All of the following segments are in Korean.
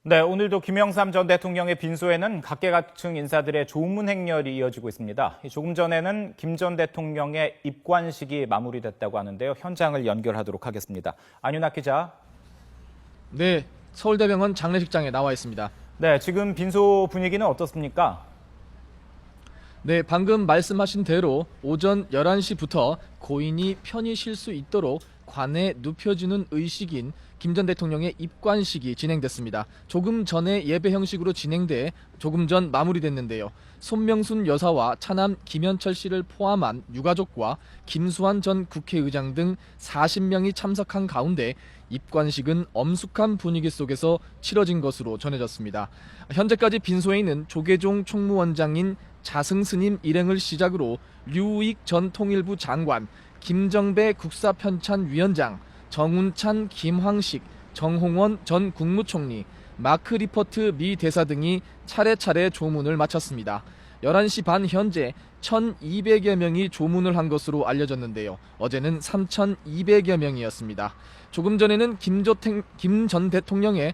네, 오늘도 김영삼 전 대통령의 빈소에는 각계각층 인사들의 조문 행렬이 이어지고 있습니다. 조금 전에는 김 전 대통령의 입관식이 마무리됐다고 하는데요. 현장을 연결하도록 하겠습니다. 안윤학 기자. 네, 서울대병원 장례식장에 나와 있습니다. 네, 지금 빈소 분위기는 어떻습니까? 네, 방금 말씀하신 대로 오전 11시부터 고인이 편히 쉴 수 있도록 관에 눕혀주는 의식인 김 전 대통령의 입관식이 진행됐습니다. 조금 전에 예배 형식으로 진행돼 조금 전 마무리됐는데요. 손명순 여사와 차남 김현철 씨를 포함한 유가족과 김수환 전 국회의장 등 40명이 참석한 가운데 입관식은 엄숙한 분위기 속에서 치러진 것으로 전해졌습니다. 현재까지 빈소에 있는 조계종 총무원장인 자승스님 일행을 시작으로 류우익 전 통일부 장관, 김정배 국사편찬위원장, 정운찬, 김황식, 정홍원 전 국무총리, 마크 리퍼트 미 대사 등이 차례차례 조문을 마쳤습니다. 11시 반 현재 1,200여 명이 조문을 한 것으로 알려졌는데요. 어제는 3,200여 명이었습니다. 조금 전에는 김 전 대통령의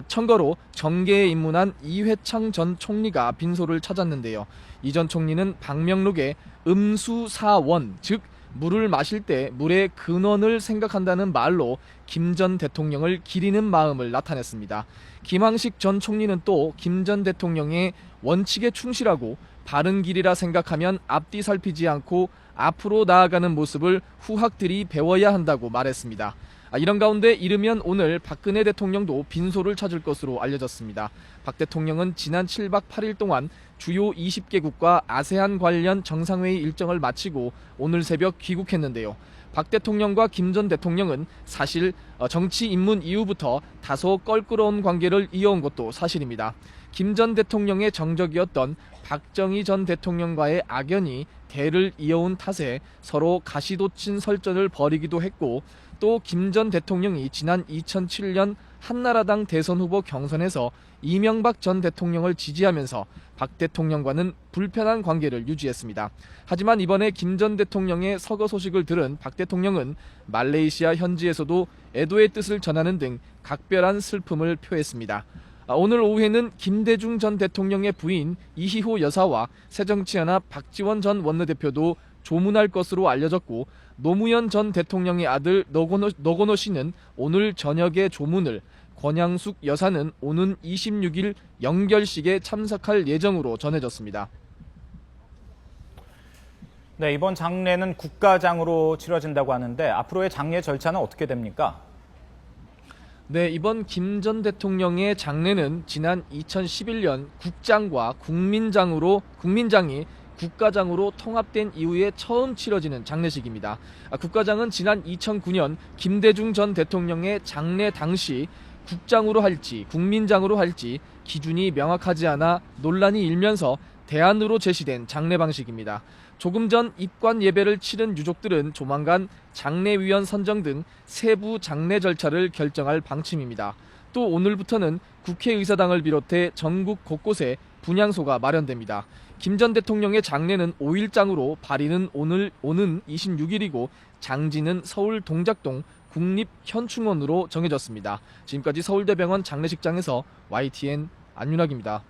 청거로 정계에 입문한 이회창 전 총리가 빈소를 찾았는데요. 이 전 총리는 방명록에 음수사원, 즉 물을 마실 때 물의 근원을 생각한다는 말로 김 전 대통령을 기리는 마음을 나타냈습니다. 김황식 전 총리는 또 김 전 대통령의 원칙에 충실하고 바른 길이라 생각하면 앞뒤 살피지 않고 앞으로 나아가는 모습을 후학들이 배워야 한다고 말했습니다. 이런 가운데 이르면 오늘 박근혜 대통령도 빈소를 찾을 것으로 알려졌습니다. 박 대통령은 지난 7박 8일 동안 주요 20개국과 아세안 관련 정상회의 일정을 마치고 오늘 새벽 귀국했는데요. 박 대통령과 김 전 대통령은 사실 정치 입문 이후부터 다소 껄끄러운 관계를 이어온 것도 사실입니다. 김 전 대통령의 정적이었던 박정희 전 대통령과의 악연이 대를 이어온 탓에 서로 가시돋친 설전을 벌이기도 했고, 또 김 전 대통령이 지난 2007년 한나라당 대선 후보 경선에서 이명박 전 대통령을 지지하면서 박 대통령과는 불편한 관계를 유지했습니다. 하지만 이번에 김 전 대통령의 서거 소식을 들은 박 대통령은 말레이시아 현지에서도 애도의 뜻을 전하는 등 각별한 슬픔을 표했습니다. 오늘 오후에는 김대중 전 대통령의 부인 이희호 여사와 새정치연합 박지원 전 원내대표도 조문할 것으로 알려졌고, 노무현 전 대통령의 아들 노건호 씨는 오늘 저녁에 조문을, 권양숙 여사는 오는 26일 영결식에 참석할 예정으로 전해졌습니다. 네, 이번 장례는 국가장으로 치러진다고 하는데 앞으로의 장례 절차는 어떻게 됩니까? 네, 이번 김 전 대통령의 장례는 지난 2011년 국장과 국민장이 국가장으로 통합된 이후에 처음 치러지는 장례식입니다. 국가장은 지난 2009년 김대중 전 대통령의 장례 당시 국장으로 할지 국민장으로 할지 기준이 명확하지 않아 논란이 일면서 대안으로 제시된 장례 방식입니다. 조금 전 입관 예배를 치른 유족들은 조만간 장례위원 선정 등 세부 장례 절차를 결정할 방침입니다. 또 오늘부터는 국회의사당을 비롯해 전국 곳곳에 분향소가 마련됩니다. 김 전 대통령의 장례는 5일장으로 발인은 오는 26일이고 장지는 서울 동작동 국립현충원으로 정해졌습니다. 지금까지 서울대병원 장례식장에서 YTN 안윤학입니다.